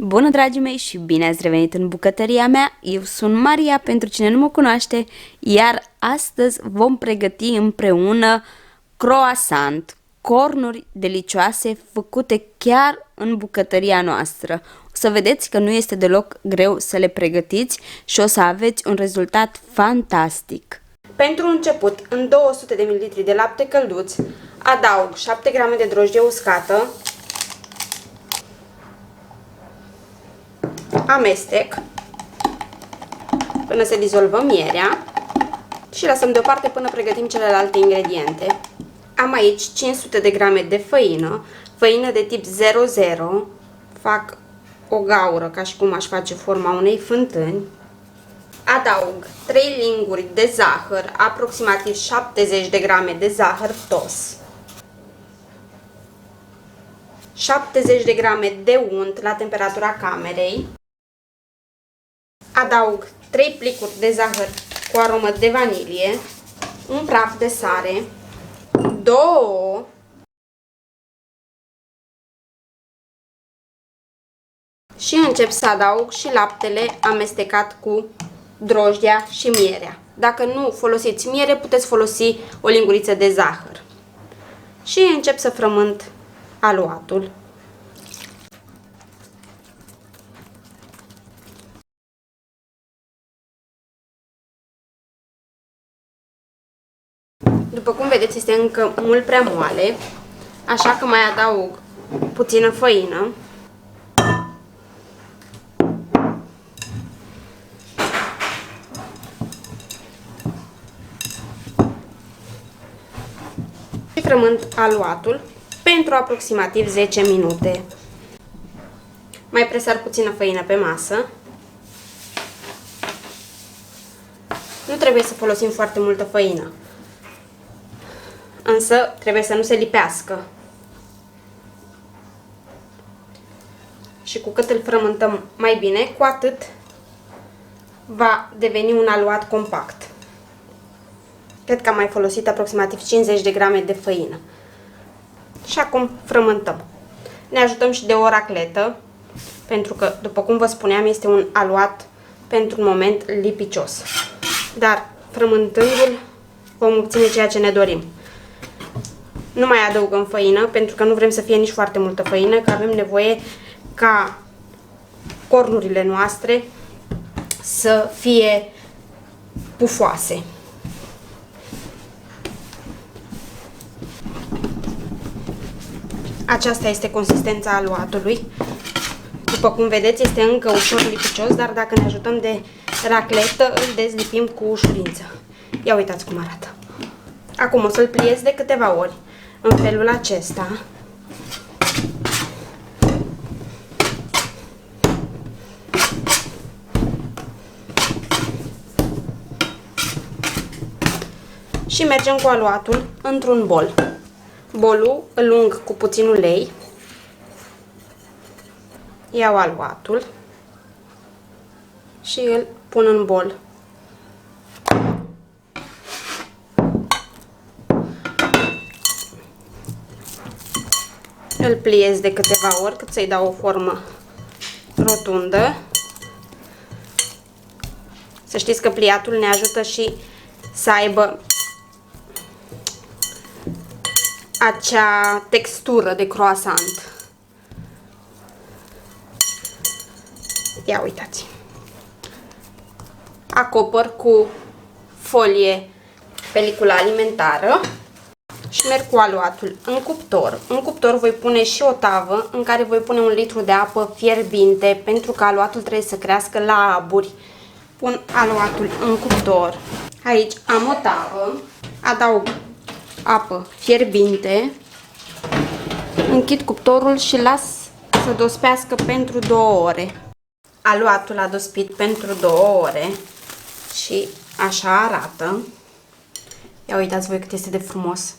Bună, dragii mei, și bine ați revenit în bucătăria mea. Eu sunt Maria, pentru cine nu mă cunoaște, iar astăzi vom pregăti împreună croissant, cornuri delicioase făcute chiar în bucătăria noastră. O să vedeți că nu este deloc greu să le pregătiți și o să aveți un rezultat fantastic. Pentru început, în 200 de ml de lapte călduț, adaug 7 g de drojdie uscată, amestec până se dizolvă mierea și lăsăm deoparte până pregătim celelalte ingrediente. Am aici 500 de grame de făină, făină de tip 00, fac o gaură ca și cum aș face forma unei fântâni. Adaug 3 linguri de zahăr, aproximativ 70 de grame de zahăr tos, 70 de grame de unt la temperatura camerei. Adaug 3 plicuri de zahăr cu aromă de vanilie, un praf de sare, 2 ouă, și încep să adaug și laptele amestecat cu drojdia și mierea. Dacă nu folosiți miere, puteți folosi o linguriță de zahăr. Și încep să frământ aluatul. După cum vedeți, este încă mult prea moale, așa că mai adaug puțină făină. Și frământ aluatul pentru aproximativ 10 minute. Mai presar puțină făină pe masă. Nu trebuie să folosim foarte multă făină, însă trebuie să nu se lipească. Și cu cât îl frământăm mai bine, cu atât va deveni un aluat compact. Cred că am mai folosit aproximativ 50 de grame de făină. Și acum frământăm. Ne ajutăm și de o racletă, pentru că, după cum vă spuneam, este un aluat pentru un moment lipicios. Dar frământându-l vom obține ceea ce ne dorim. Nu mai adăugăm făină, pentru că nu vrem să fie nici foarte multă făină, că avem nevoie ca cornurile noastre să fie pufoase. Aceasta este consistența aluatului. După cum vedeți, este încă ușor lipicios, dar dacă ne ajutăm de racletă, îl dezlipim cu ușurință. Ia uitați cum arată. Acum o să-l pliez de câteva ori în felul acesta. Și mergem cu aluatul într-un bol. Bolul îl ung cu puțin ulei. Iau aluatul și îl pun în bol. Îl pliez de câteva ori cât să-i dau o formă rotundă. Să știți că pliatul ne ajută și să aibă acea textură de croissant. Ia uitați. Acopăr cu folie peliculă alimentară și merg cu aluatul în cuptor. În cuptor voi pune și o tavă în care voi pune 1 litru de apă fierbinte, pentru că aluatul trebuie să crească la aburi. Pun aluatul în cuptor. Aici am o tavă, adaug apă fierbinte, închid cuptorul și las să dospească pentru 2 ore. Aluatul a dospit pentru 2 ore și așa arată. Ia uitați voi cât este de frumos.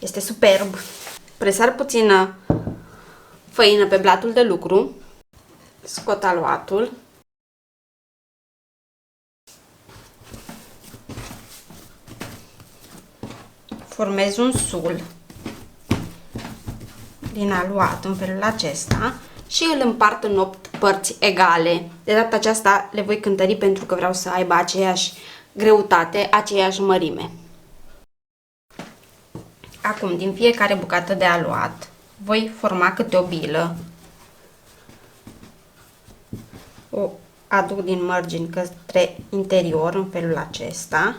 Este superb. Presar puțină făină pe blatul de lucru. Scot aluatul. Formez un sul din aluat în felul acesta și îl împart în 8 părți egale. De data aceasta le voi cântări pentru că vreau să aibă aceeași greutate, aceeași mărime. Acum, din fiecare bucată de aluat, voi forma câte o bilă. O aduc din margini către interior în felul acesta.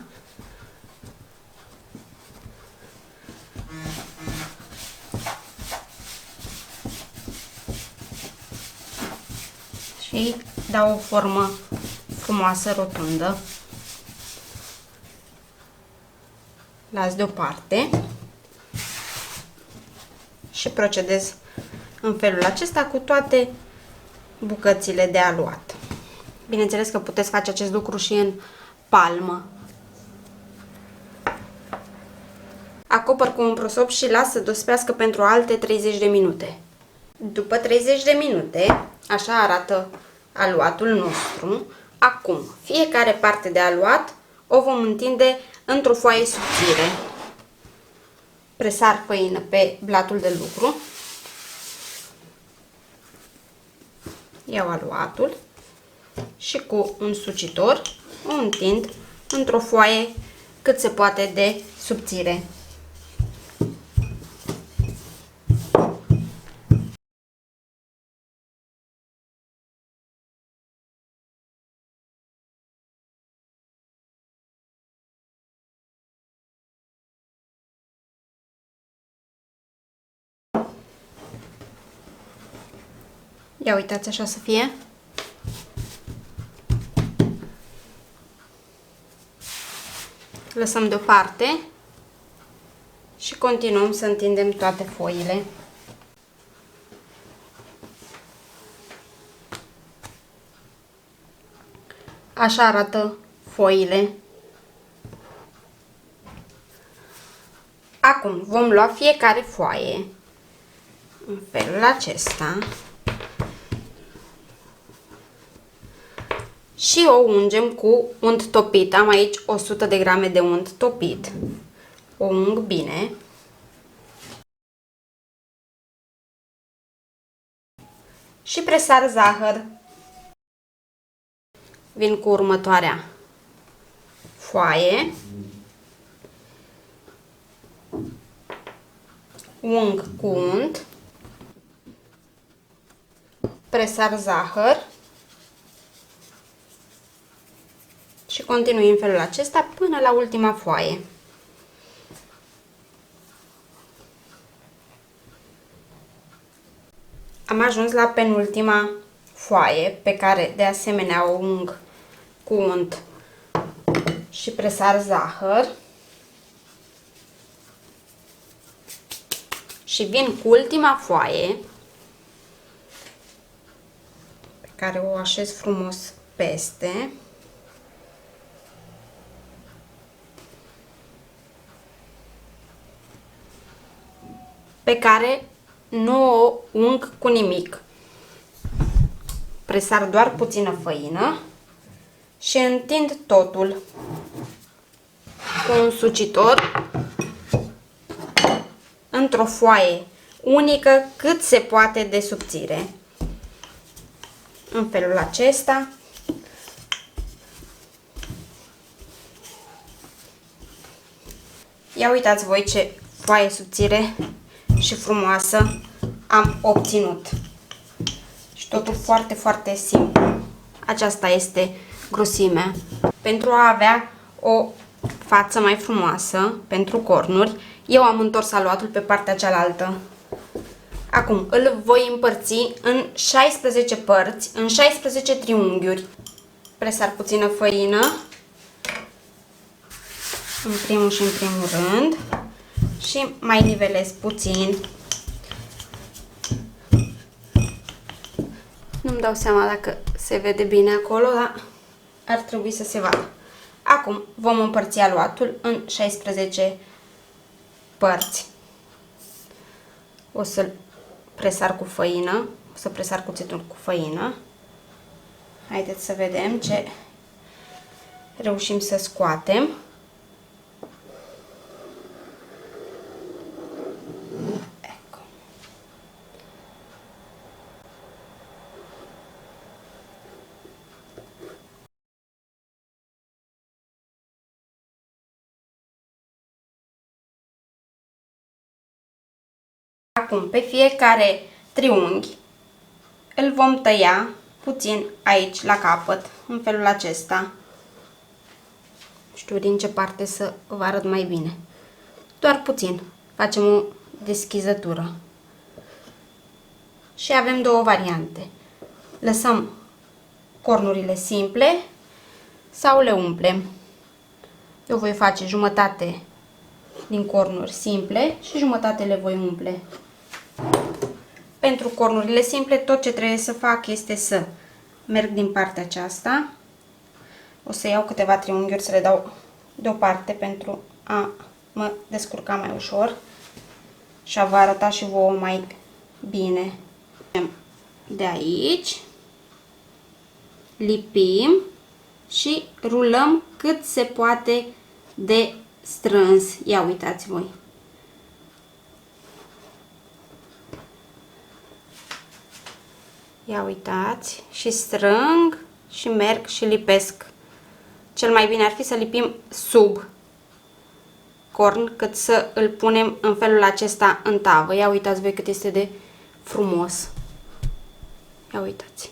Și dau o formă frumoasă, rotundă. Las deoparte și procedez în felul acesta cu toate bucățile de aluat. Bineînțeles că puteți face acest lucru și în palmă. Acopăr cu un prosop și las să dospească pentru alte 30 de minute. După 30 de minute, așa arată aluatul nostru. Acum, fiecare parte de aluat o vom întinde într-o foaie subțire. Presar făină pe blatul de lucru. Iau aluatul și cu un sucitor o întind într-o foaie cât se poate de subțire. Ia uitați așa să fie. Lăsăm deoparte și continuăm să întindem toate foile. Așa arată foile. Acum vom lua fiecare foaie în felul acesta și o ungem cu unt topit. Am aici 100 de grame de unt topit. O ung bine. Și presar zahăr. Vin cu următoarea foaie. Ung cu unt. Presar zahăr. Și continui în felul acesta până la ultima foaie. Am ajuns la penultima foaie, pe care de asemenea o ung cu unt și presar zahăr. Și vin cu ultima foaie, pe care o așez frumos peste. Pe care nu o ung cu nimic. Presar doar puțină făină și întind totul cu un sucitor într-o foaie unică cât se poate de subțire. În felul acesta. Ia uitați voi ce foaie subțire și frumoasă am obținut. Și totul foarte, foarte simplu. Aceasta este grosimea. Pentru a avea o față mai frumoasă pentru cornuri, eu am întors aluatul pe partea cealaltă. Acum îl voi împărți în 16 părți, în 16 triunghiuri. Presar puțină făină în primul și în primul rând și mai nivelez puțin. Nu-mi dau seama dacă se vede bine acolo, dar ar trebui să se vadă. Acum vom împărți aluatul în 16 părți. O să-l presar cu făină, o să presar cuțitul cu făină. Haideți să vedem ce reușim să scoatem. Acum, pe fiecare triunghi îl vom tăia puțin aici la capăt, în felul acesta. Nu știu din ce parte să vă arăt mai bine. Doar puțin. Facem o deschizătură. Și avem două variante. Lăsăm cornurile simple sau le umplem. Eu voi face jumătate din cornuri simple și jumătate le voi umple. Pentru cornurile simple, tot ce trebuie să fac este să merg din partea aceasta. O să iau câteva triunghiuri să le dau deoparte pentru a mă descurca mai ușor și a vă arăta și vouă mai bine. De aici lipim și rulăm cât se poate de strâns. Ia uitați voi. Ia uitați și strâng și merg și lipesc. Cel mai bine ar fi să lipim sub corn, cât să îl punem în felul acesta în tavă. Ia uitați voi cât este de frumos. Ia uitați.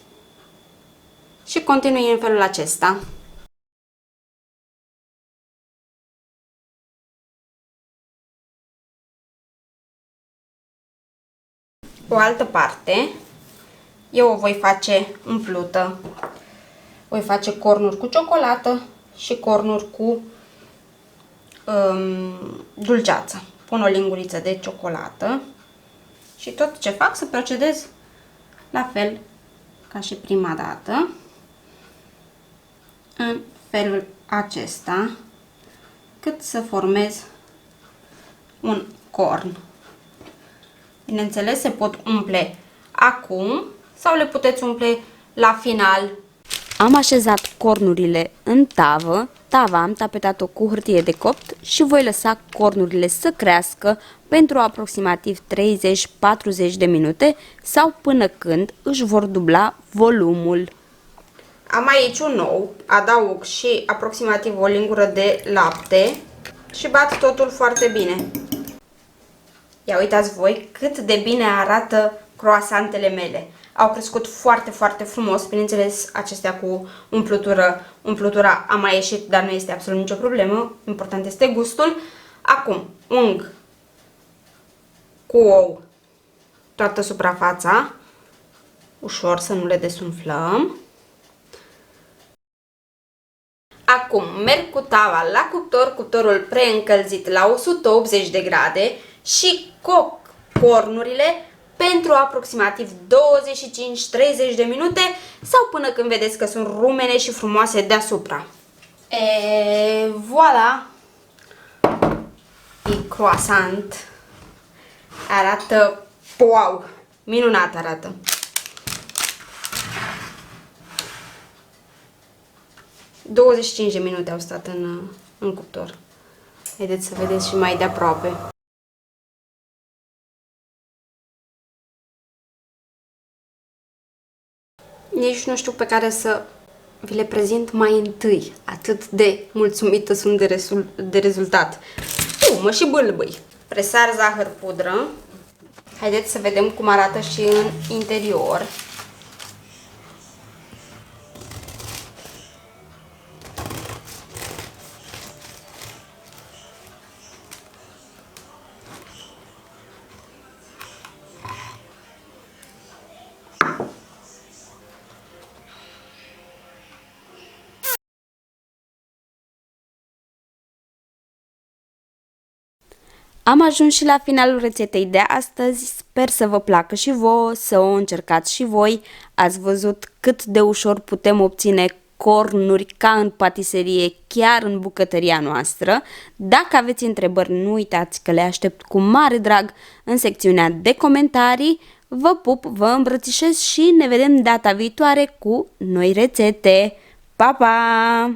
Și continui în felul acesta. O altă parte, eu o voi face umplută. Voi face cornuri cu ciocolată și cornuri cu dulceață. Pun o linguriță de ciocolată și tot ce fac să procedez la fel ca și prima dată, în felul acesta, cât să formez un corn. Bineînțeles, se pot umple acum sau le puteți umple la final. Am așezat cornurile în tavă, tava am tapetat-o cu hârtie de copt și voi lăsa cornurile să crească pentru aproximativ 30-40 de minute sau până când își vor dubla volumul. Am aici un ou, adaug și aproximativ o lingură de lapte și bat totul foarte bine. Ia uitați voi cât de bine arată croasantele mele. Au crescut foarte, foarte frumos. Bineînțeles, acestea cu umplutura a mai ieșit, dar nu este absolut nicio problemă. Important este gustul. Acum, ung cu ou toată suprafața, ușor să nu le desumflăm. Acum merg cu tava la cuptor, cuptorul preîncălzit la 180 de grade și coc cornurile pentru aproximativ 25-30 de minute sau până când vedeți că sunt rumene și frumoase deasupra. Voilà! E croissant. Arată wow! Minunat arată! – 25 de minute au stat în cuptor. Haideți să vedeți și mai de aproape. Nici nu știu pe care să vi le prezint mai întâi. Atât de mulțumită sunt de rezultat. Mă și bâlbâi. Presar zahăr pudră. Haideți să vedem cum arată și în interior. Am ajuns și la finalul rețetei de astăzi, sper să vă placă și vouă, să o încercați și voi. Ați văzut cât de ușor putem obține cornuri ca în patiserie, chiar în bucătăria noastră. Dacă aveți întrebări, nu uitați că le aștept cu mare drag în secțiunea de comentarii. Vă pup, vă îmbrățișez și ne vedem data viitoare cu noi rețete. Pa, pa!